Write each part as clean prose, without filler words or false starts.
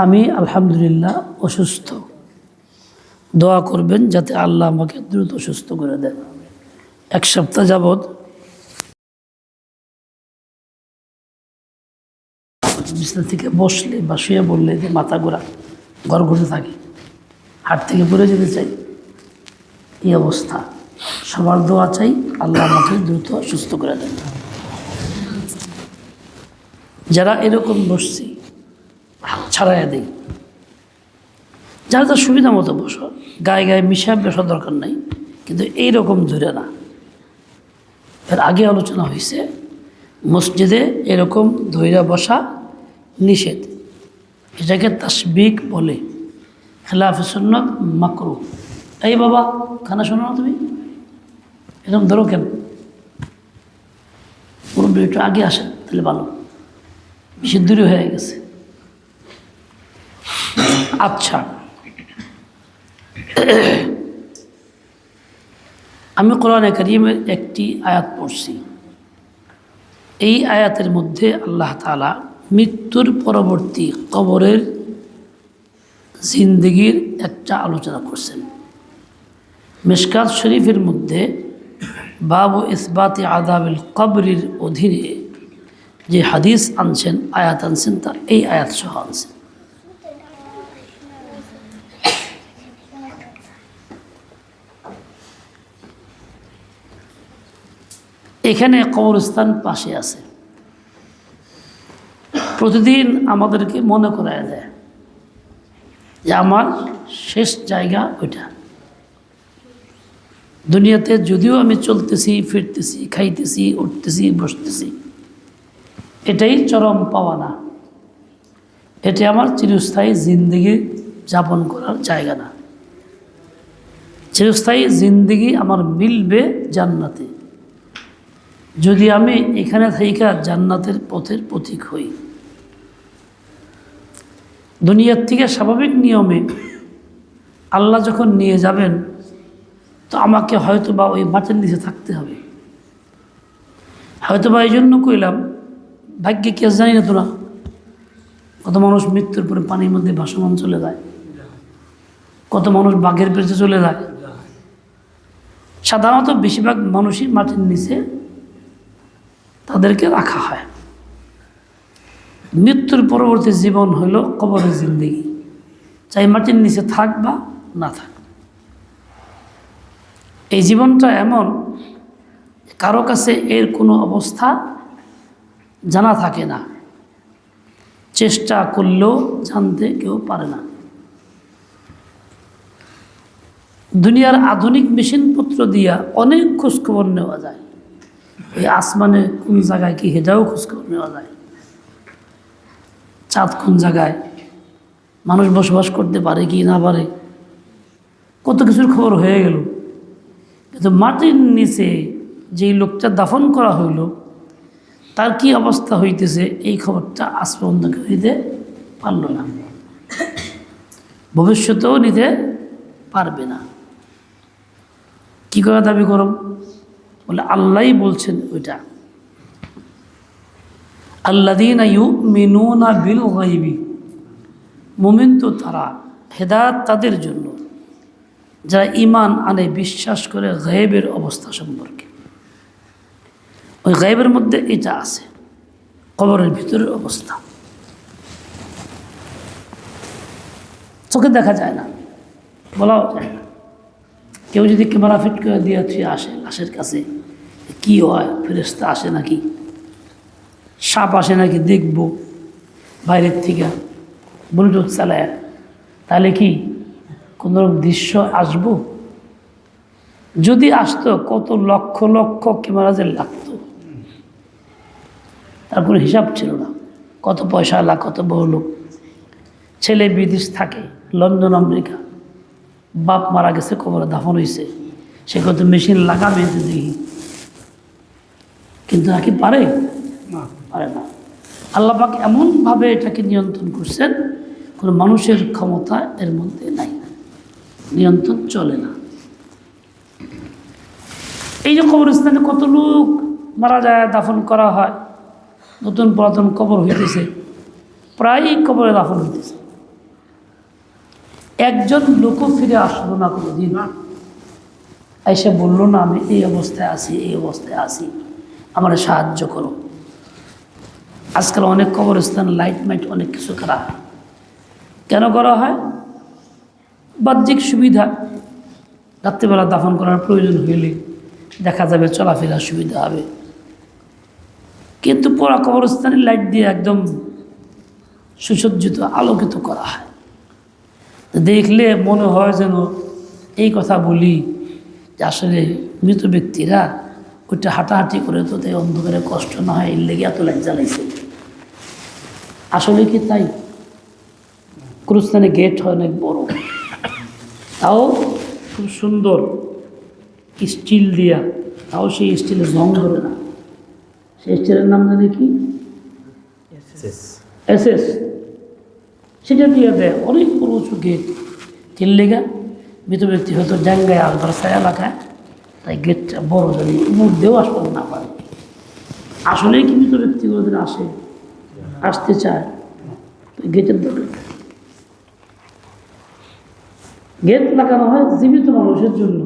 আমি আলহামদুলিল্লাহ অসুস্থ। দোয়া করবেন যাতে আল্লাহ আমাকে দ্রুত সুস্থ করে দেন। এক সপ্তাহ যাবৎ বিছানা থেকে বসলে বা শুয়ে বললে যে মাথা ঘোরা, ঘর ঘুরতে থাকে, হাট থেকে পড়ে যেতে চাই, এই অবস্থা। সবার দোয়া চাই আল্লাহ আমাকে দ্রুত সুস্থ করে দেন। যারা এরকম বসছি ছাড়াইয়া দেই, যারা তার সুবিধা মতো বসো, গায়ে গায়ে মিশা বসার দরকার নাই, কিন্তু এইরকম ধরে না। এর আগে আলোচনা হয়েছে মসজিদে এরকম ধৈর্য বসা নিষেধ, এটাকে তাসবিক বলে, খেলাফে সুন্নাত মাকরুহ। এই বাবা খানা শোনো না তুমি, এরকম ধরো কেন? মুরব্বী একটু আগে আসেন তাহলে ভালো, বেশি দূরে হয়ে গেছে। আচ্ছা, আমি কোরআনে কারীমের একটি আয়াত পড়ছি। এই আয়াতের মধ্যে আল্লাহ তাআলা মৃত্যুর পরবর্তী কবরের জিন্দেগির একটা আলোচনা করছেন। মিশকাত শরীফের মধ্যে বাবু ইসবাতে আযাবিল কবরের অধীনে যে হাদিস আনছেন, আয়াত আনছেন, তা এই আয়াত সহ আনছেন। এখানে কবরস্থান পাশে আছে, প্রতিদিন আমাদেরকে মনে করায় দেয় যে আমার শেষ জায়গা ওইটা। দুনিয়াতে যদিও আমি চলতেছি, ফিরতেছি, খাইতেছি, উঠতেছি, বসতেছি, এটাই চরম পাওয়া না, এটা আমার চিরস্থায়ী জিন্দেগি যাপন করার জায়গা না। চিরস্থায়ী জিন্দেগি আমার মিলবে জান্নাতে, যদি আমি এখানে থাইকা জান্নাতের পথের পথিক হই। দুনিয়ার থেকে স্বাভাবিক নিয়মে আল্লাহ যখন নিয়ে যাবেন, তো আমাকে হয়তো বা ওই মাটির নিচে থাকতে হবে। হয়তো বা এই জন্য কইলাম, ভাগ্যে কে জানি না তোরা, কত মানুষ মৃত্যুর পরে পানির মধ্যে ভাসমান চলে যায়, কত মানুষ বাঘের পেছনে চলে যায়। সাধারণত বেশিরভাগ মানুষই মাটির নিচে তাদেরকে রাখা হয়। মৃত্যুর পরবর্তী জীবন হইল কবরের জিন্দেগি, চাই মাটির নিচে থাক বা না থাক। এই জীবনটা এমন, কারো কাছে এর কোনো অবস্থা জানা থাকে না, চেষ্টা করলেও জানতে কেউ পারে না। দুনিয়ার আধুনিক মেশিনপত্র দিয়া অনেক খোঁজখবর নেওয়া যায়, এই আসমানে কোন জায়গায় কি হেটাও খোঁজখবর নেওয়া যায়, চাঁদ কোন জায়গায়, মানুষ বসবাস করতে পারে কি না পারে, কত কিছুর খবর হয়ে গেল। কিন্তু মাটির নিচে যেই লোকটা দাফন করা হইল, তার কি অবস্থা হইতেছে এই খবরটা আজ পর্যন্ত কেউ নিতে পারল না, ভবিষ্যতেও নিতে পারবে না। কি করে দাবি করো? বলে আল্লাহই বলছেন ওইটা, আল্লাযীনা ইউমিনুনা বিল গায়বি, মুমিন তো তারা, হেদায়েত তাদের জন্য যারা ঈমান আনে, বিশ্বাস করে গায়েবের অবস্থা সম্পর্কে। ওই গায়েবের মধ্যে এটা আছে, কবরের ভিতরের অবস্থা চোখে দেখা যায় না, বলাও যায় না। কেউ যদি ক্যামেরা ফিট করে দিয়ে আসে লাশের কাছে, কি হয়, ফেরেশতা আসে নাকি, সাপ আসে নাকি দেখব বাইরের থেকে ব্লুটুথ চালায়, তাহলে কি কোনো দৃশ্য আসবো? যদি আসতো, কত লক্ষ লক্ষ ক্যামেরা যে লাগতো, তার কোনো হিসাব ছিল না। কত পয়সা লাগ, কত বড় লোক, ছেলে বিদেশ থাকে, লন্ডন আমেরিকা, বাপ মারা গেছে, কবরে দাফন হয়েছে, সে কত মেশিন লাগাবে দেখি, কিন্তু নাকি পারে না, পারে না। আল্লাহ পাক এমনভাবে এটাকে নিয়ন্ত্রণ করছেন, কোনো মানুষের ক্ষমতা এর মধ্যে নাই, নিয়ন্ত্রণ চলে না। এই যে কবরস্থানে কত লোক মারা যায়, দাফন করা হয়, নতুন পুরাতন কবর হইতেছে, প্রায়ই কবরে দাফন হইতেছে। একজন লোকও ফিরে আসলো না কোনোদিন, এসে বললো না আমি এই অবস্থায় আছি, এই অবস্থায় আছি, আমার সাহায্য করো। আজকাল অনেক কবরস্থান লাইট মাইট অনেক কিছু করা হয়। কেন করা হয়? বাহ্যিক সুবিধা, রাত্রিবেলা দাফন করার প্রয়োজন হইলে দেখা যাবে চলাফেরার সুবিধা হবে। কিন্তু পুরা কবরস্থানের লাইট দিয়ে একদম সুসজ্জিত আলোকিত করা হয়। দেখলে মনে হয় যেন এই কথা বলি যে আসলে মৃত ব্যক্তিরা ওইটা হাঁটাহাঁটি করে তো তাই অন্ধকারে কষ্ট না হয়, এর লেগে এত লাইট জ্বালাইছে। আসলে কি তাই? কবরস্থানে গেট হয় অনেক বড়, তাও খুব সুন্দর স্টিল দিয়া, তাও সেই স্টিলের রং ধরে না। সেই স্টিলের নাম জানি কি? এসএস। সেটা দিয়ে দেয় অনেক বড় উঁচু গেট। তিন লেগা মৃত ব্যক্তি হয়তো জাঙ্গায় আলবারসায় এলাকায়, তাই গেটটা বড় জানি উপর দিয়েও আসতে না পারে। আসলেই কি মৃত ব্যক্তি কোনোদিন আসতে চায়? গেটের দরকার। গেট লাগানো হয় জীবিত মানুষের জন্য,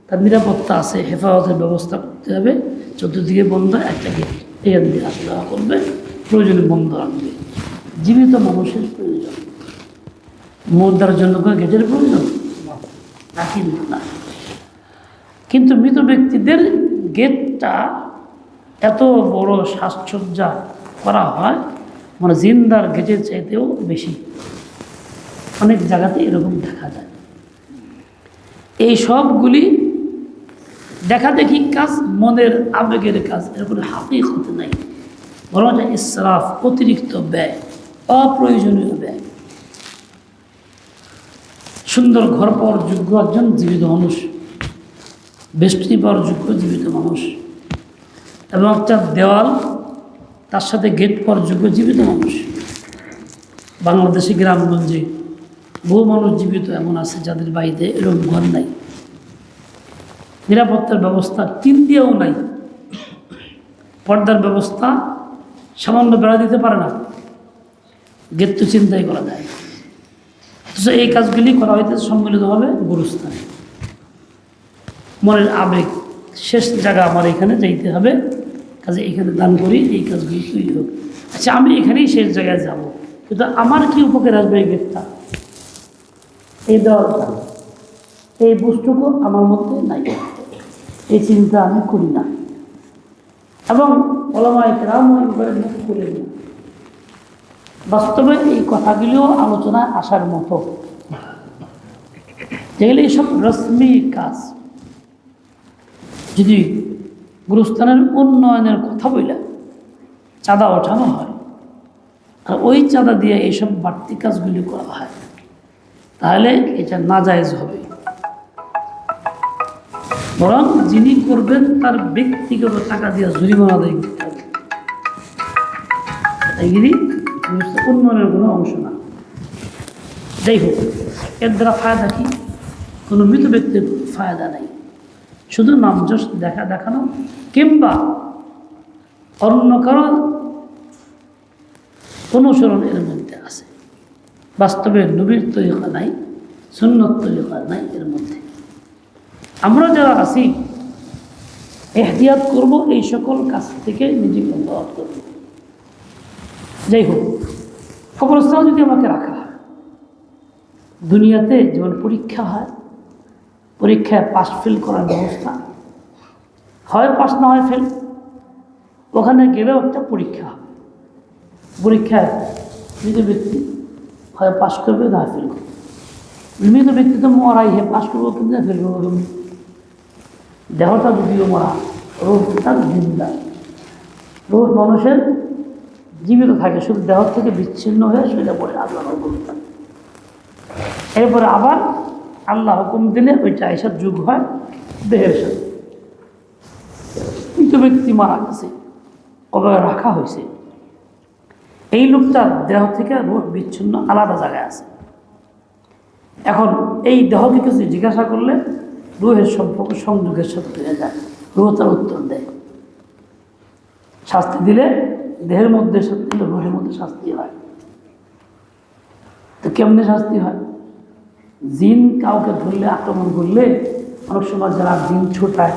তার নিরাপত্তা আছে, হেফাজতের ব্যবস্থা করতে হবে। চতুর্দিকে বন্ধ, একটা গেট এখান দিয়ে আসা যাওয়া করবে, প্রয়োজনে বন্ধ রাখবে। জীবিত মানুষের প্রয়োজন, মুদ্রার জন্য কোনো গেটের প্রয়োজন না, কিন্তু না। কিন্তু মৃত ব্যক্তিদের গেটটা এত বড় সাজসজ্জা করা হয়, মানে জিন্দার গেটের চাইতেও বেশি। অনেক জায়গাতে এরকম দেখা যায়। এই সবগুলি দেখা দেখি কাজ, মনের আবেগের কাজ, এর কোনো হাকিকত নাই, বরং এটা ইসরাফ, অতিরিক্ত ব্যয়, অপ্রয়োজনীয় ব্যয়। সুন্দর ঘর পাওয়ার যোগ্য একজন জীবিত মানুষ, বেষ্টনী পাওয়ার যোগ্য জীবিত মানুষ, এবং একটা দেওয়াল তার সাথে গেট পাওয়ার যোগ্য জীবিত মানুষ। বাংলাদেশে গ্রামগঞ্জে বহু মানুষ জীবিত এমন আছে যাদের বাড়িতে এরকম ঘর নাই, নিরাপত্তার ব্যবস্থা টিন দিয়েও নাই, পর্দার ব্যবস্থা সামান্য বেড়া দিতে পারে না, গেট তো চিন্তাই করা যায়। তো এই কাজগুলি করা হইতে সম্মিলিতভাবে গুরুস্থানে। মনের আবেগ, শেষ জায়গা আমার এখানে যাইতে হবে, কাজে এখানে দান করি, এই কাজগুলি তৈরি হোক। আচ্ছা, আমি এখানেই শেষ জায়গায় যাব, কিন্তু আমার কি উপকার আসবে এই গেটটা, এই দেওয়ালটা, এই বস্তুটুকু আমার মধ্যে নাই, এই চিন্তা আমি করি না। এবং ওলামায়ে কেরামও এই ব্যাপারে মুখ করেন না। বাস্তবে এই কথাগুলিও আলোচনায় আসার মতো, যেগুলি এইসব রশ্মি কাজ। যদি গুরুস্থানের উন্নয়নের কথা বলে চাঁদা ওঠানো হয়, আর ওই চাঁদা দিয়ে এইসব বাড়তি কাজগুলি করা হয়, তাহলে এটা নাজায়েজ হবে। বরং যিনি করবেন তার ব্যক্তিগত টাকা দিয়ে জরিমানা আদায় করতে হবে। এগুলি উন্নয়নের কোনো অংশ না। যাই হোক, এর দ্বারা ফায়দা কি? কোনো মৃত ব্যক্তির ফায়দা নেই, শুধু নামযশ দেখানো, কিংবা অন্য কারো অনুসরণ এর মধ্যে আছে। বাস্তবে নবীর তরিকা নাই, সুন্নত তরিকা নাই এর মধ্যে। আমরা যারা আছি এহতিয়াত করব, এই সকল কাজ থেকে নিজেকে অব্যাহত করব। যাই হোক, কবরস্থান যদি আমাকে রাখা হয়, দুনিয়াতে যেমন পরীক্ষা হয়, পরীক্ষায় পাস ফেল করার ব্যবস্থা হয়, পাস না হয় ফেল, ওখানে গেলেও একটা পরীক্ষা হবে। পরীক্ষায় মৃত ব্যক্তি হয় পাস করবে, না ফেল করবে। মৃত ব্যক্তি তো মরাই, হে পাস করবো কিন্তু ফেল করবো তুমি, দেহটা যদিও মরা, রোগটা জিন্দা। রোগ মানুষের জীবিত থাকে, শুধু দেহ থেকে বিচ্ছিন্ন হয়ে সেটা পরে আল্লাহ হুকুম। এরপরে আবার আল্লাহ হুকুম দিলে ওইটা এসার যুগ হয় দেহের সাথে। মৃত ব্যক্তি মারা গেছে, কবরে রাখা হয়েছে, এই লোকটার দেহ থেকে রোগ বিচ্ছিন্ন আলাদা জায়গায় আছে। এখন এই দেহকে কিছু জিজ্ঞাসা করলে রুহের সম্পর্ক সংযোগের সাথে ফিরে যায়, রুহ তার উত্তর দেয়। শাস্তি দিলে দেহের মধ্যে শাস্তি দিলে রুহের মধ্যে শাস্তি হয়। তো কেমনে শাস্তি হয়? জিন কাউকে ধরলে আক্রমণ করলে অনেক সময় যারা জিন ছোটায়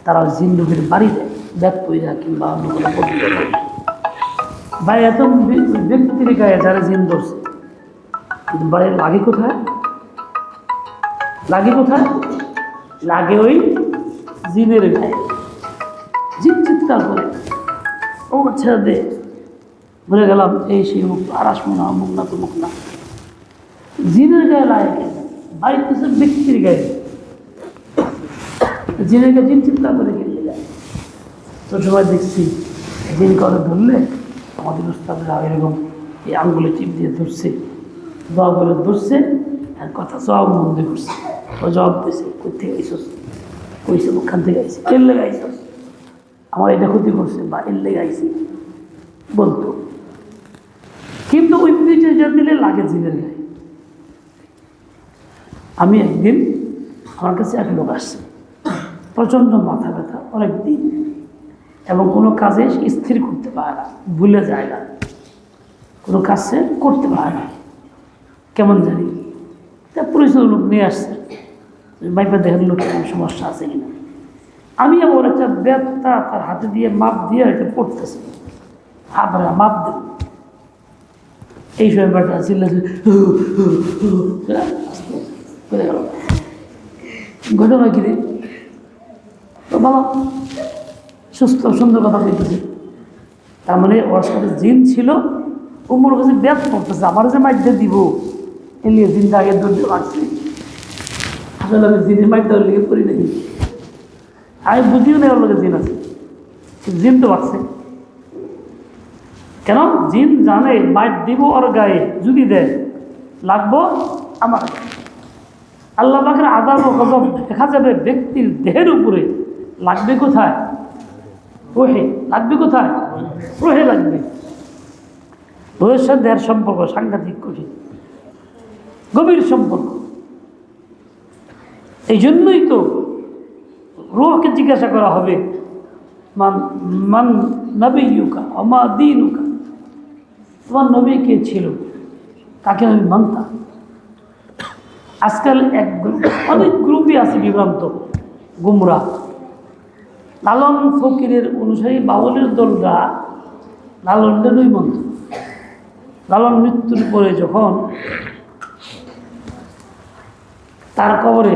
তারা জিন লোকের বাড়ি দেয়, ব্যাগ পইরা কিংবা অন্য কোনো পদ্ধতি বা এত ব্যক্তির গায়ে যারা জিন ধরছে, কিন্তু বাড়ির লাগে কোথায়? লাগে কোথায়? লাগে ওই জিনের গায়ে। জিন চিৎকার করে, ও ছেড়ে দে, বলে গেলাম এই সেই মুখ, আরাস মোনা মুখ না তো মুখ না, জিনের গায়ে লাগে কেন? বাড়িতে ব্যক্তির গায়ে, জিনের গায়ে জিন চিৎকার করে গেলে যায়। তো সবাই দেখছি জিন করে ধরলে আমাদের উস্তাদরা এরকম এই আঙ্গুলে চিপ দিয়ে ধরছে, দোয়া করে ধরছে, আর কথা সব মন্দ করছে। ও জবাব দিয়েছে, কই থেকে আইসস? কইছে ওখান থেকে আইসি। এর লেগে আইসস? আমার এটা ক্ষতি করছে বা এর লেগে আইসি বলতো, কিন্তু ওই পিঠে দিলে লাগে জিনের গায়ে। আমি একদিন, আমার কাছে এক লোক আসছে, প্রচণ্ড মাথা ব্যথা অনেক দিন, এবং কোনো কাজে স্থির করতে পারে না, ভুলে যায় না, কোনো কাজ সে করতে পারে না, কেমন জানি। তা পরিচিত লোক নিয়ে আসছে, বাইপা দেখেন লোক সমস্যা আছে কিনা। আমি আবার একটা ব্যথা তার হাতে দিয়ে মাপ দিয়ে এটা পড়তেছে, হাত মাপ দেব, এই সময় ব্যাটা চিল্লা ঘটনা কিরে তো বাবা সুস্থ সুন্দর কথা বলতেছে। তার মানে ওর সাথে জিন ছিল, ও মনে করছে ব্যাথ করতেছে, আমার যে মাইটটা দিব এলিয়ে জিনটা আগে দৌড়তে পারছি। আসলে আমি জিনের মাইটটা ওর লিগে করি নাকি, আমি বুঝিও না ওর লোকে জিন আছে, জিন তো বাঁচছে কেন? জিন জানে মাইট দিব ওর গায়ে, যদি দেয় লাগবো আমার। আল্লাহ পাকের আযাব ও গজব দেখা যাবে ব্যক্তির দেহের উপরে, লাগবে কোথায়? রোহে। লাগবে কোথায়? রোহে লাগবে। রোহের সাথে দেহের সম্পর্ক সাংঘাতিক কঠিন, গভীর সম্পর্ক। এই জন্যই তো রুহকে জিজ্ঞাসা করা হবে, মান মান নবিয়ুকা ওমা দীনুকা, তোমার নবী কে ছিল, কাকে আমি মানতাম। আজকাল অনেক গ্রুপই আছে বিভ্রান্ত, গুমরা। লালন ফকিরের অনুসারী বাউলের দলরা লালনটা নই মন্ত। লালন মৃত্যুর পরে যখন তার কবরে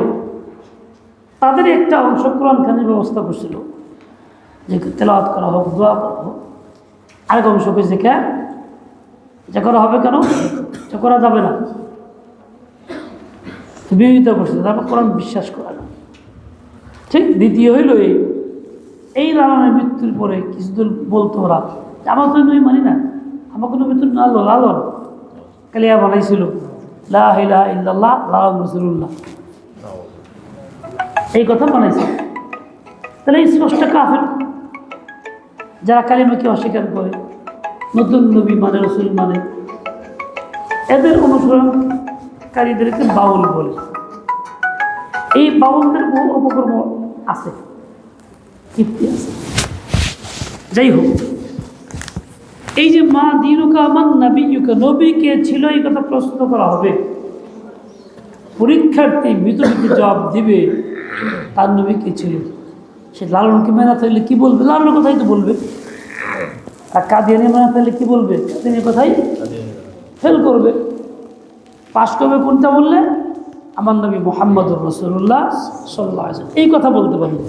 তাদের একটা অংশ কোরআনখানির ব্যবস্থা করছিল, যে তেলাওয়াত করা হোক, দোয়া করা হোক। আরেক অংশ পেয়েছে কে যে করা হবে কেন, যে করা যাবে না, বিরোধিতা করছে, তারপর কোরআন বিশ্বাস করে না। ঠিক দ্বিতীয় হইল এই লালনের মৃত্যুর পরে কিছুদিন বলতো ওরা, আমার তো নই মানি না, আমার কোনো মৃত্যু নালো লালন কালিয়া বানাইছিল লা ইলাহা ইল্লাল্লাহ লালন রাসূলুল্লাহ, এই কথা বানাইছে। তাহলে স্পষ্ট কাফের যারা কালিমাকে অস্বীকার করে, নতুন নবী মানে, রসুল মানে, এদের অনুসরণকারীদেরকে বাউল বলে। এই বাউলদের বহু অপকর্ম আছে, কীর্তি আছে। যাই হোক, এই যে মা দিনুকা মান নবিয়ুকা, নবী কে ছিল এই কথা প্রশ্ন করা হবে। পরীক্ষার্থী মৃত জবাব দিবে তার নবী কে ছিল। সে লালনকে মেনা থাকলে কি বলবে? লালনের কথাই তো বলবে। আর কাদিয়ানি মেনা থাকলে কি বলবে? কাদিয়ানির কথাই ফেল করবে। পাশ করবে কোনটা বললে? আমার নবী মুহাম্মদুর রাসূলুল্লাহ সাল্লাল্লাহু আলাইহি ওয়াসাল্লাম, এই কথা বলতে পারবে,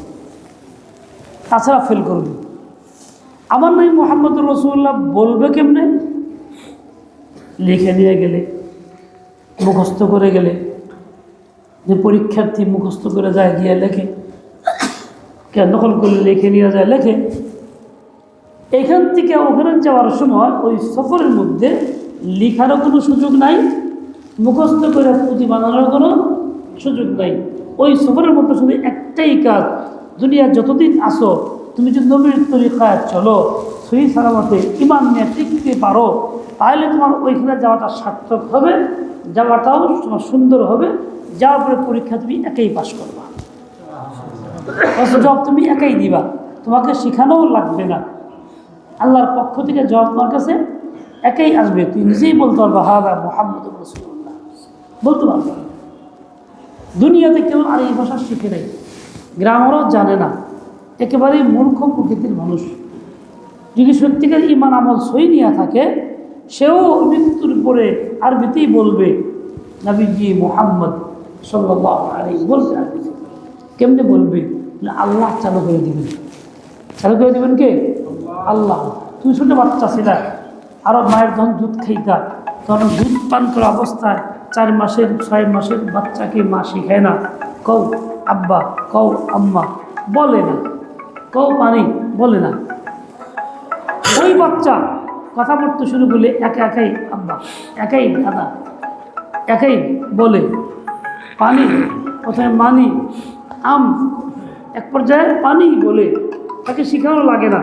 তাছাড়া ফেল করবে। আমার নবী মুহাম্মদুর রাসূলুল্লাহ বলবে কেমনে? লিখে নিয়ে গেলে, মুখস্থ করে গেলে, যে পরীক্ষার্থী মুখস্থ করে যায় গিয়ে লেখে, কে নকল করলে লিখে নিয়ে যায় লেখে। এখান থেকে ওখানে যাওয়ার সময় ওই সফরের মধ্যে লেখারও কোনো সুযোগ নাই, মুখস্থ করে পুঁথি বানানোর কোনো সুযোগ নাই। ওই সফরের মধ্যে শুধু একটাই কাজ, দুনিয়া যতদিন আসো তুমি যদি নবীর তরিকায় চলো, সহি সালামতে ইমান নিয়ে টিকতে পারো, তাহলে তোমার ওইখানে যাওয়াটা সার্থক হবে, যাওয়াটাও তোমার সুন্দর হবে। যাওয়ার পরে পরীক্ষা তুমি একাই পাস করবা, জব তুমি একাই দিবা, তোমাকে শেখানোও লাগবে না। আল্লাহর পক্ষ থেকে জব তোমার কাছে একাই আসবে, তুই নিজেই বলতে পারবা হাদা মুহাম্মদুর রাসূলুল্লাহ, বলতে পারবা। দুনিয়াতে কেউ আর এই ভাষা শিখে নেই, গ্রামারও জানে না, একেবারেই মূর্খ প্রকৃতির মানুষ। যদি সত্যিকার ইমান আমল সই নিয়ে থাকে, সেও মৃত্যুর পরে আরবিতেই বলবে নবীজি মুহাম্মদ সাল্লাল্লাহু আলাইহি বলতে আরবিতে। কেমনে বলবে? আল্লাহ চালু করে দিবেন। চালু করে দিবেন কে? আল্লাহ। তুমি ছোট বাচ্চা ছিলা, আরো মায়ের যখন দুধ খাইতা, তখন দুধ পান করা অবস্থায় 4 মাসের 6 মাসের বাচ্চাকে মা শিখায় না, কও আব্বা, কও আম্মা, বলে না, কও পানি, বলে না। ওই বাচ্চা কথা বলতে শুরু করলে একাই আব্বা, একাই দাদা, একাই বলে পানি, প্রথমে মানি, আম, এক পর্যায়ে পানি বলে। তাকে শেখানো লাগে না,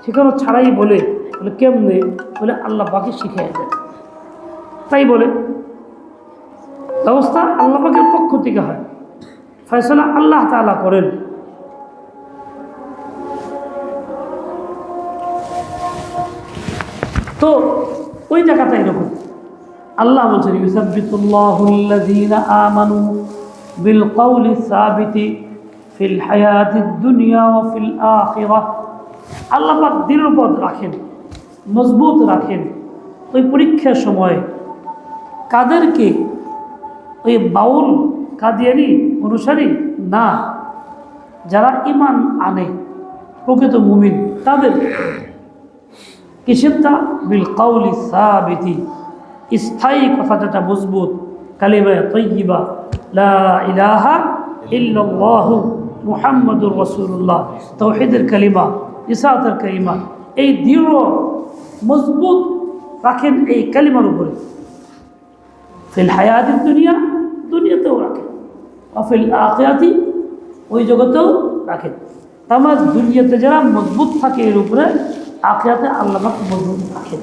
শেখানো ছাড়াই বলে। বলে কেমনে? বলে আল্লাহ পাকে শিখিয়ে দেয়, তাই বলে। ব্যবস্থা আল্লাহ পাকের পক্ষ থেকে হয়, ফয়সালা আল্লাহ তাআলা করেন। তো ওই জায়গাটা এরকম আল্লাহ বলছেন, ইউসাব্বিতুল্লাহুল্লাযীনা আমানু বিল কওলি সাবিতি ফিল হায়াতিদ দুনিয়া ওয়া ফিল আখিরাহ। আল্লাহ পাক দৃঢ়পদ রাখেন, মজবুত রাখেন ওই পরীক্ষার সময়। কাদেরকে? ওই বাউল কাদিয়ানি অনুসারী না, যারা ঈমান আনে, প্রকৃত মুমিন তাদের। কিসেরটা? বিল কওলি সাবিতি, স্থায়ী কথা যেটা মজবুত, কালিমা তাইয়্যিবা লা ইলাহা ইল্লাল্লাহু মুহাম্মাদুর রাসূলুল্লাহ, তাওহীদের কালিমা, ইসাতের কালিমা, এই দৃঢ় মজবুত রাখেন এই কালিমার উপরে। ফিল হায়াতিদ দুনিয়া, দুনিয়াতেও রাখেন, ফিল আখিরাতি, ওই জগতেও রাখেন। তামাজ দুনিয়াতে যারা মজবুত থাকে এর উপরে, আখিরাতে আল্লাহ পাক মজবুত রাখেন।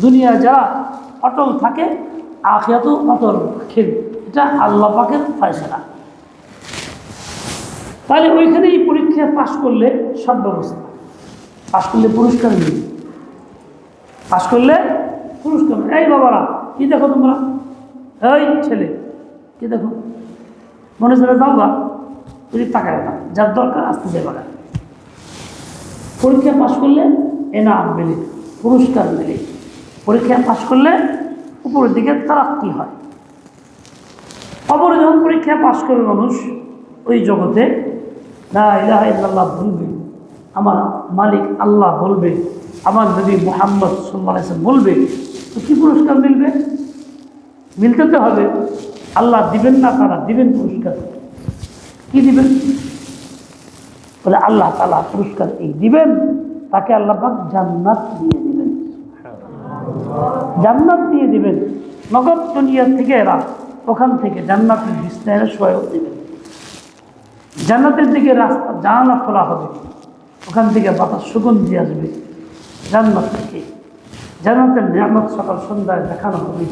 দুনিয়া যারা অটল থাকে, আখিরাতেও অটল রাখেন। এটা আল্লাহ পাকের ফয়সালা। তাহলে ওইখানে এই পরীক্ষা পাশ করলে সব ব্যবস্থা, পাশ করলে পুরস্কার মিলবে, পাশ করলে পুরস্কার। এই বাবারা কি দেখো তোমরা, এই ছেলে কি দেখো, মনে চলে যাও বা, যদি তাকায় না, যার দরকার আসতে যাবে না। পরীক্ষা পাশ করলে এনাম মেলে, পুরস্কার মেলে। পরীক্ষা পাশ করলে উপরের দিকে তারাক্কি হয়। অপরে যখন পরীক্ষা পাশ করবে মানুষ, ওই জগতে লা ইলাহা ইল্লাল্লাহ বলবে, আমার মালিক আল্লাহ বলবে, আমার নবী মুহাম্মদ সাল্লাল্লাহু আলাইহি ওয়াসাল্লাম বলবে, তো কী পুরস্কার মিলবে? মিলতে তো হবে। আল্লাহ দিবেন না, তারা দিবেন পুরস্কার। কি দিবেন? বলে আল্লাহ তাআলা পুরস্কার এই দিবেন, তাকে আল্লাহ পাক জান্নাত দিয়ে দিবেন, জান্নাত দিয়ে দিবেন। নগদ দুনিয়া থেকে এরা ওখান থেকে জান্নাতের বিস্তারের সহায়ক দেবেন। জান্নাতের দিকে রাস্তা জানালা খোলা হবে, ওখান থেকে বাতাস সুগন্ধি আসবে জান্নাত থেকে। জান্নাতের নিয়ামত সকাল সন্ধ্যায় দেখানো হবে,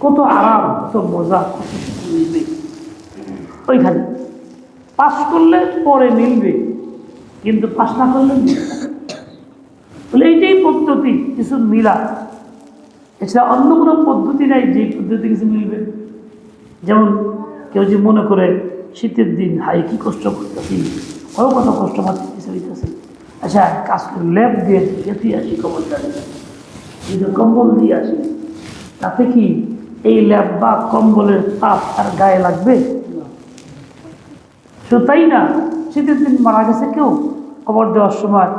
কত আরাম, কত মজা, কত মিলবে ওইখানে। পাস করলে পরে মিলবে, কিন্তু পাস না করলে মিলবে না। বলে এইটাই পদ্ধতি, কিছু মিলা, এছাড়া অন্য কোনো পদ্ধতি নাই যে পদ্ধতি কিছু মিলবে। যেমন কেউ যে মনে করে শীতের দিন হাই কি কষ্ট করতেছি, আরও কত কষ্ট পাচ্ছি, কিছু হইতেছে, আচ্ছা কাজ করে ল্যাব দিয়ে যেতে আসি, কম্বলটা দিয়ে কম্বল দিয়ে আসি, তাতে কি এই ল্যাব বা কম্বলের তাপ তার গায়ে লাগবে? শুধু তাই না, শীতের দিন মারা গেছে কেউ, কবর দেওয়ার সময়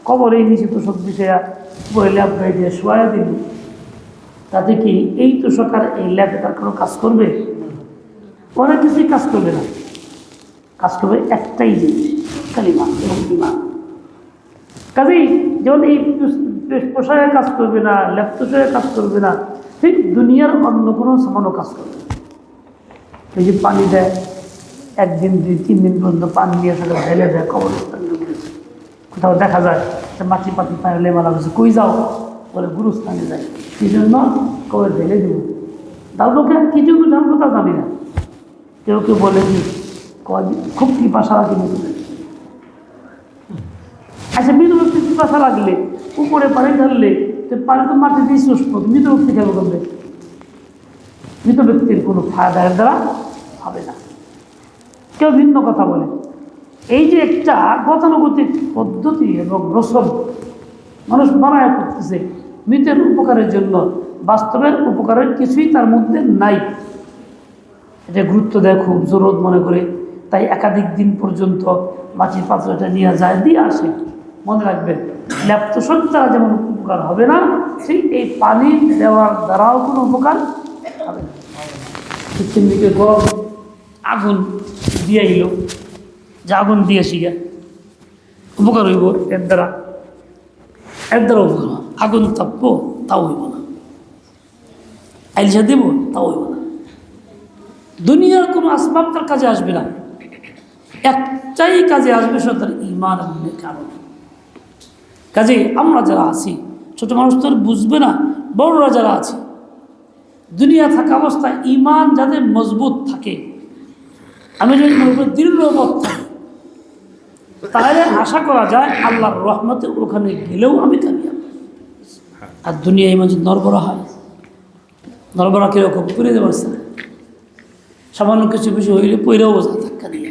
কবরেই নিচে তোষক বিষয়া বই ল্যাব গায়ে দিয়ে শোয়া দিল, তাতে কি এই তোষক আর এই ল্যাবে তার কোনো কাজ করবে? অনেক কিছুই কাজ করবে না। কাজ করবে একটাই জিনিস, কালিমা এবং ঈমান। কাজেই যেমন এই পোশাকে কাজ করবে না, ল্যাব তোষকে কাজ করবে না, ঠিক দুনিয়ার অন্য কোনো সামানও কাজ করবে। এই যে পানি দেয়, 1 দিন 2 3 দিন পর্যন্ত পানি নিয়ে সেটা ঢেলে দেয়, কবরস্থান কোথাও দেখা যায় মাটি পাতি পায়ে লেমালা হয়েছে, কই যাও? বলে গুরুস্থানে যায়। সেই জন্য কবর ঢেলে দেব। দাউদকে কি জন্য জানবো তা জানি না। কেউ কেউ বলে কি খুব পিপাসা লাগে মৃত। আচ্ছা, মৃত ব্যক্তি পিপাসা লাগলে উপরে পানি ঢাললে পানি তো মাটি দিয়ে সুস্থ, মৃত ব্যক্তি খেয়াল করবে, মৃত ব্যক্তির কোনো ফায়দার দ্বারা হবে না। কেউ ভিন্ন কথা বলে। এই যে একটা গতানুগতিক পদ্ধতি এবং রসম মানুষ বানায় করতেছে মৃতের উপকারের জন্য, বাস্তবের উপকারের কিছুই তার মধ্যে নাই। এটা গুরুত্ব দেয় খুব জরুরত মনে করে, তাই একাধিক দিন পর্যন্ত মাটির পাত্রটা নিয়ে যায়, দিয়ে আসে। মনে রাখবেন, ল্যাপ্তোষণ দ্বারা যেমন উপকার হবে না, ঠিক এই পানি দেওয়ার দ্বারাও কোনো উপকার হবে না। পশ্চিম দিকে গরম আগুন দিয়ে এলো, যে আগুন দিয়েছি গা উপকার হইব এর দ্বারা উপকার। আগুন তাপবো তাও হইব না, আইলসা দেব তাও হইব না। দুনিয়ার কোনো আসবাব তার কাজে আসবে না, একটাই কাজে আসবে, সেটা তার ঈমান কারণ। কাজে আমরা যারা আছি, ছোট মানুষ তো বুঝবে না, বড়রা যারা আছে, দুনিয়া থাকা অবস্থায় ঈমান যাদের মজবুত থাকে, আমি যদি দৃঢ়মত থাকি, তাহলে আশা করা যায় আল্লাহর রহমতে ওখানে গেলেও আমি কামিয়াব। আর দুনিয়া ঈমান যদি নড়বড়া হয়, নড়বড়া কীরকম করে দেওয়া পারছে না, সামান্য কিছু কিছু হইলে পইরাও বোঝা ধাক্কা দিয়ে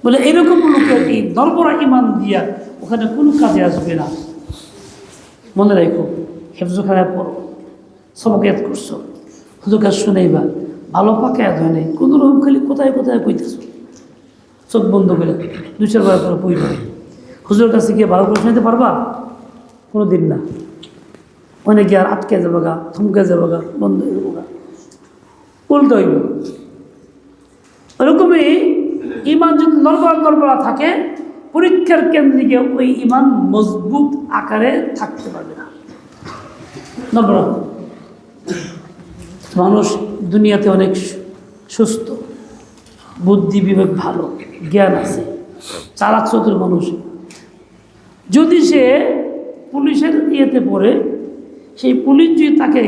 বলে, এরকম লোকের এই নড়বড়া ঈমান দিয়া ওখানে কোনো কাজে আসবে না। মনে রাখো, হেফজোখানায় পড়ো, সবক ইয়াদ করছো, হুজুর কাজ শুনেইবা, ভালো পাকে ইয়াদ হয় নাই, কোনো রকম খালি কোথায় কোথায় কইতেছ, চোখ বন্ধ করে 2-4 বার করে পইবা। হুজুর কাছে গিয়ে ভালো করে শুনতে পারবা? কোনো দিন না। অনেক গিয়ে আর আটকে যাবে গা, থমকে যাবে গা, বন্ধ হয়ে যাবো গা, উল্টো হইব। ওরকমই ঈমান যদি নড়বড়া থাকে, পরীক্ষার কেন্দ্রে গিয়ে ওই ঈমান মজবুত আকারে থাকতে পারবে না, নড়বড়া। মানুষ দুনিয়াতে অনেক সুস্থ, বুদ্ধি বিবেক ভালো, জ্ঞান আছে, চালাক চতুর মানুষ। যদি সে পুলিশের ইয়েতে পড়ে, সেই পুলিশ যদি তাকে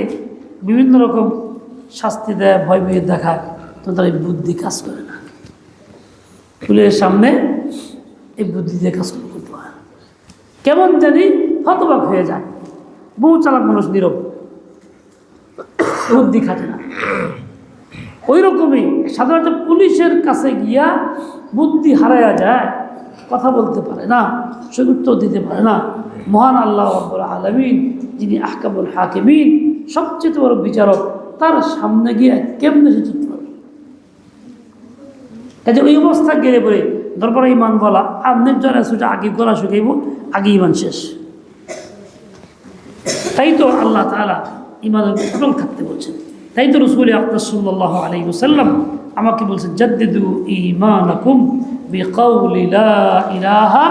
বিভিন্ন রকম শাস্তি দেয়, ভয় ভয় দেখায়, তো তার এই বুদ্ধি কাজ করে না। পুলিশের সামনে এই বুদ্ধি দিয়ে কাজ করতে হয় না, কেমন জানি হতবাক হয়ে যায়। বহু চালাক মানুষ নীরব, বুদ্ধি খাটে না। ওই রকমই সাধারণত পুলিশের কাছে গিয়া বুদ্ধি হারায়া যায়, কথা বলতে পারে না, সে উত্তর দিতে পারে না। মহান আল্লাহ রাব্বুল আলামিন, যিনি আহকামুল হাকিমিন, সবচেয়ে বড় বিচারক, তার সামনে গিয়ে কেমনে সে চুপ করবে? কাজে ওই অবস্থা গেলে পরে দরবারে ঈমান বলা আর নির্জনে সুটা আগে গলা শুকাইব, আগে ঈমান শেষ। তাই তো আল্লাহ তাআলা ঈমানের অটল থাকতে বলছেন। তাই তো রাসূল আকরাম সাল্লাল্লাহু আলাইহি ওয়াসাল্লাম আমাকে বলছেন, জাদ্দিদু ঈমানাকুম বিকাউলি লা ইলাহা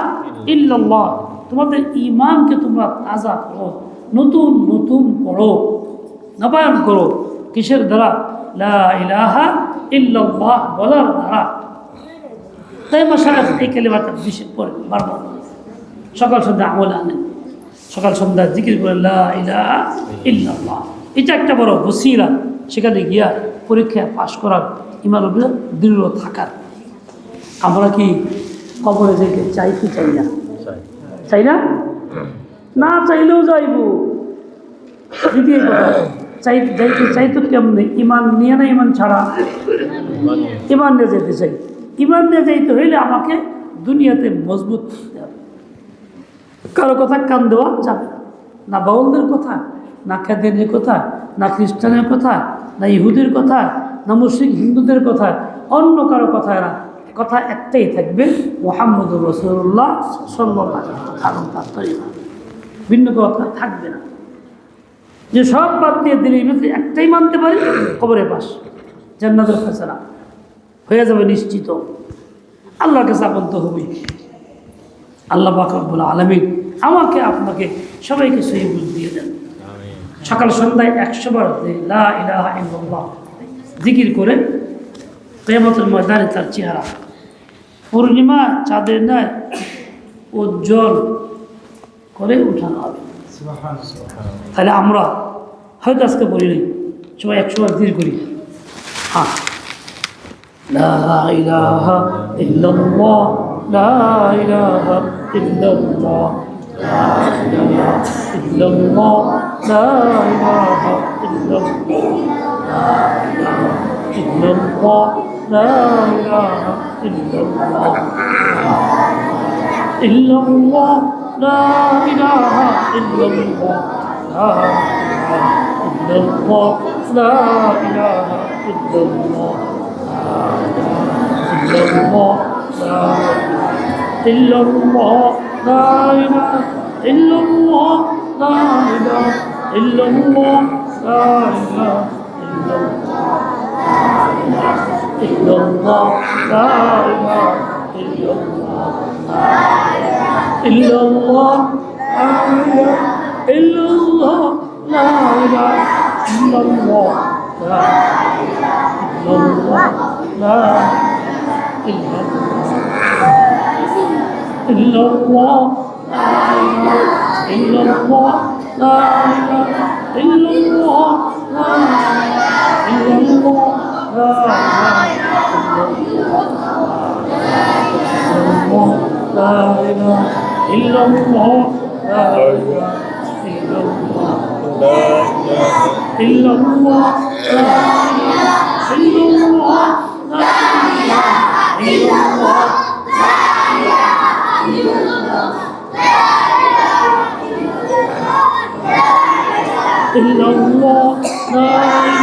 ইল্লাল্লাহ। তোমাদের ঈমানকে তোমরা তাজা করো, নতুন নতুন করো, নবায়ন করো। কিসের দ্বারা? লা ইলাহা ইল্লাল্লাহ বলার দ্বারা। তাই মাশাআল্লাহ এই কালিমাটা বেশি পড়ে, বারবার সকাল সন্ধ্যা আমলে আনেন, সকাল সন্ধ্যা জিকির করে লা ইলাহা ইল্লাল্লাহ। এটা একটা বড় ওসিলা, সেখানে গিয়া পরীক্ষায় পাশ করার, ঈমানের উপরে দৃঢ় থাকার। আমরা কি কবরে যেতে চাই কি চাই না? চাই না? না চাইলেও যাইব। দ্বিতীয় কথা, চাই তো কেমনি? ঈমান নিয়ে না ঈমান ছাড়া? ঈমান নিয়ে যেতে চাই। ঈমান নিয়ে যাইতে হইলে আমাকে দুনিয়াতে মজবুত থাকতে হবে। কারো কথা কান দেওয়া যাবে না, না বাউলদের কথা, না কাদিয়ানীর কথা, না খ্রিস্টানের কথা, না ইহুদের কথা, না মুশরিক হিন্দুদের কথা, অন্য কারো কথা না। কথা একটাই থাকবে, মুহাম্মদুর রাসূলুল্লাহ সাল্লাল্লাহু আলাইহি ওয়াসাল্লাম। ভিন্ন কথা থাকবে না। যে সব বাদ দিয়ে দিলে একটাই মানতে পারি, কবরে পাস, জান্নাতের ফয়সালা হয়ে যাবে নিশ্চিত। আল্লাহর কাছে আপন তো হবেই। আল্লাহ পাক রব্বুল আলামিন আমাকে আপনাকে সবাইকে সহি বুঝ দিয়ে দেন। সকাল সন্ধ্যায় 100 বার লা ইলাহা ইল্লাল্লাহ জিকির করে কিয়ামতের ময়দানে তার চেহারা পূর্ণিমা চাঁদের ন্যায় উজ্জ্বল করে উঠানো হবে। তাহলে আমরা হয়তো আজকে বলি নাই, সবাই 100 বার জিকির করি। হ্যাঁ, লা ইলাহা ইল্লাল্লাহ, লা ইলাহা ইল্লাল্লাহ, লা ইলাহা ইল্লাল্লাহ, লা ইলাহা ইল্লাল্লাহ, লা ইলাহা ইল্লাল্লাহ। لا إله إلا الله إلا الله لا إله إلا الله لا إله إلا الله لا إله إلا الله إلا الله لا إلا الله لا إله إلا الله لا إله إلا الله لا إله إلا الله لا إله إلا الله إلا الله لا إله إلا الله لا إله إلا الله لا إلا الله لا إلا الله إلا الله إلا الله لا إله إلا الله لا إله إلا الله لا إله إلا الله لا إله إلا الله إلا الله لا إله إلا الله لا إله إلا الله إلا الله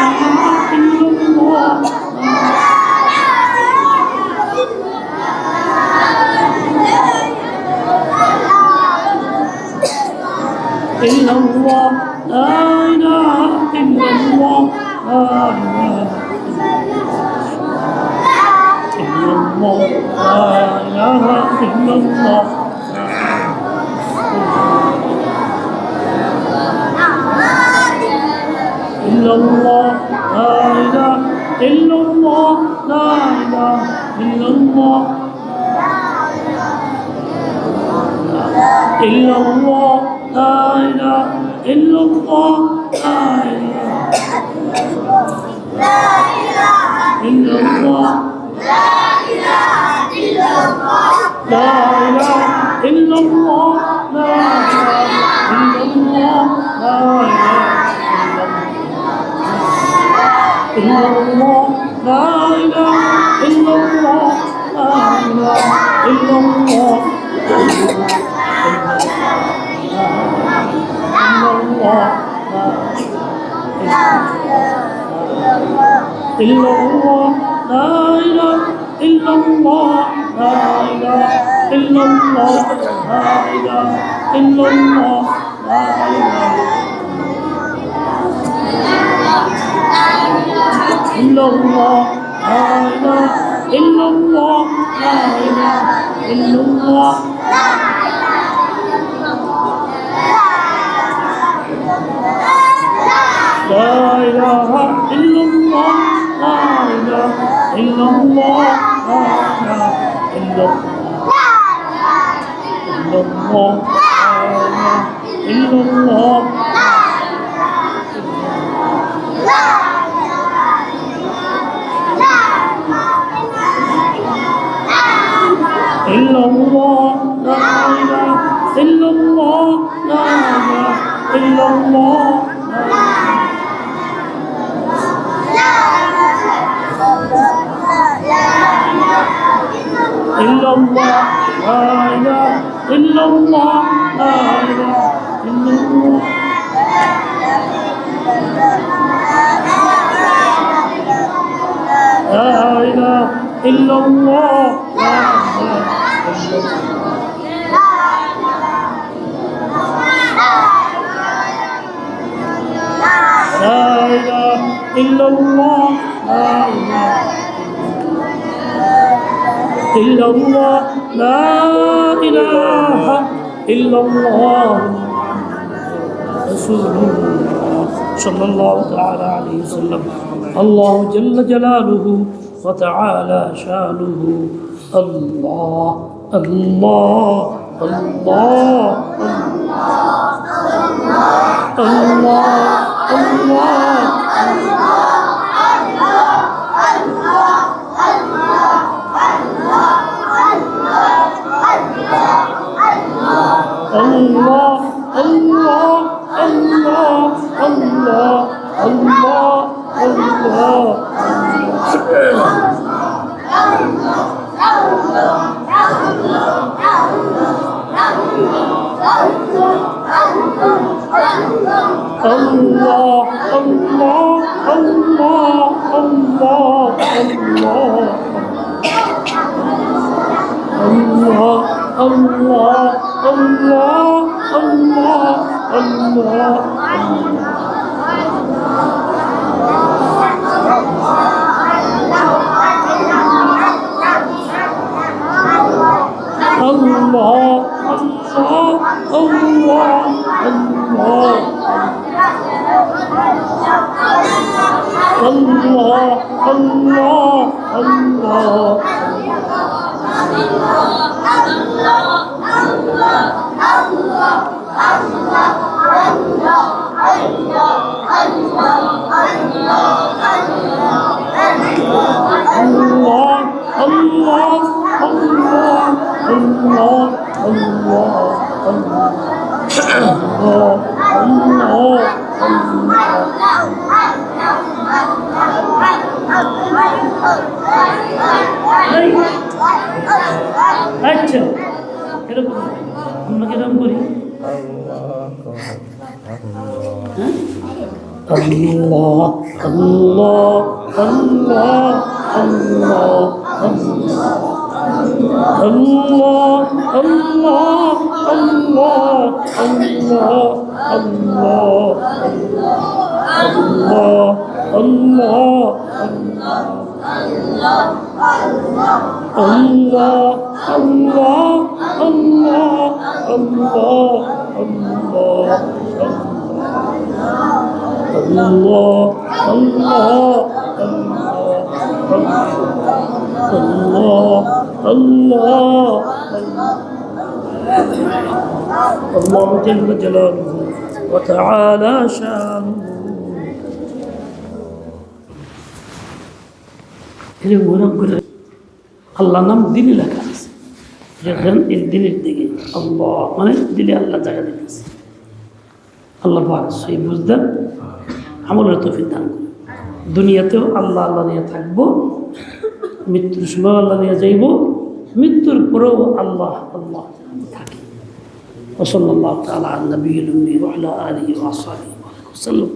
لا إله إلا الله إلا الله لا إله إلا الله لا إله إلا الله لا إله إلا الله إلا الله لا إله إلا الله لا إله إلا الله إلا الله لا إله إلا الله لا إله إلا الله لا إله إلا الله لا إله إلا الله لا إله إلا الله لا إله إلا الله إلا الله لا إله إلا الله لا إله إلا الله لا إله إلا الله لا إله إلا الله لا إله إلا الله لا إله إلا الله لا إله إلا الله لا إله إلا الله لا إله إلا الله إلا الله إلا الله لا إله إلا الله لا إله إلا الله إلا الله لا إله إلا الله لا إله إلا الله لا إله إلا الله لا إله إلا الله لا إله إلا الله لا إله إلا الله رسول الله صلى الله تعالى عليه وسلم الله جل جلاله وتعالى شانه الله الله الله الله الله الله الله الله الله الله الله الله الله الله الله الله الله الله الله আচ্ছা এরকম আমরা কিরকম করি আল্লাহ আল্লাহ আল্লাহ আল্লাহ আল্লাহ আল্লাহ আল্লাহ আল্লাহ আল্লাহ আল্লাহ আল্লাহ আল্লাহ আল্লাহ আল্লাহ আল্লাহ আল্লাহ আল্লাহ الله جل جلاله وتعالى شانه এরকম ওরকম করে আল্লাহ নাম দিলে লেখা আছে যেখান এই দিনের দিকে আল্লাহ মানে দিলে আল্লাহ জায়গা দিতেছে আল্লাহ পাক সেই বুঝতেন আমলের তৌফিক দান করুন দুনিয়াতেও আল্লাহ আল্লাহ নিয়ে থাকবো মৃত্যুর সময় আল্লাহ নিয়ে যাইব মৃত্যুর পরেও আল্লাহ আল্লাহ থাকি وصلى الله تعالى على النبي الأمي وعلى آله وأصحابه وسلم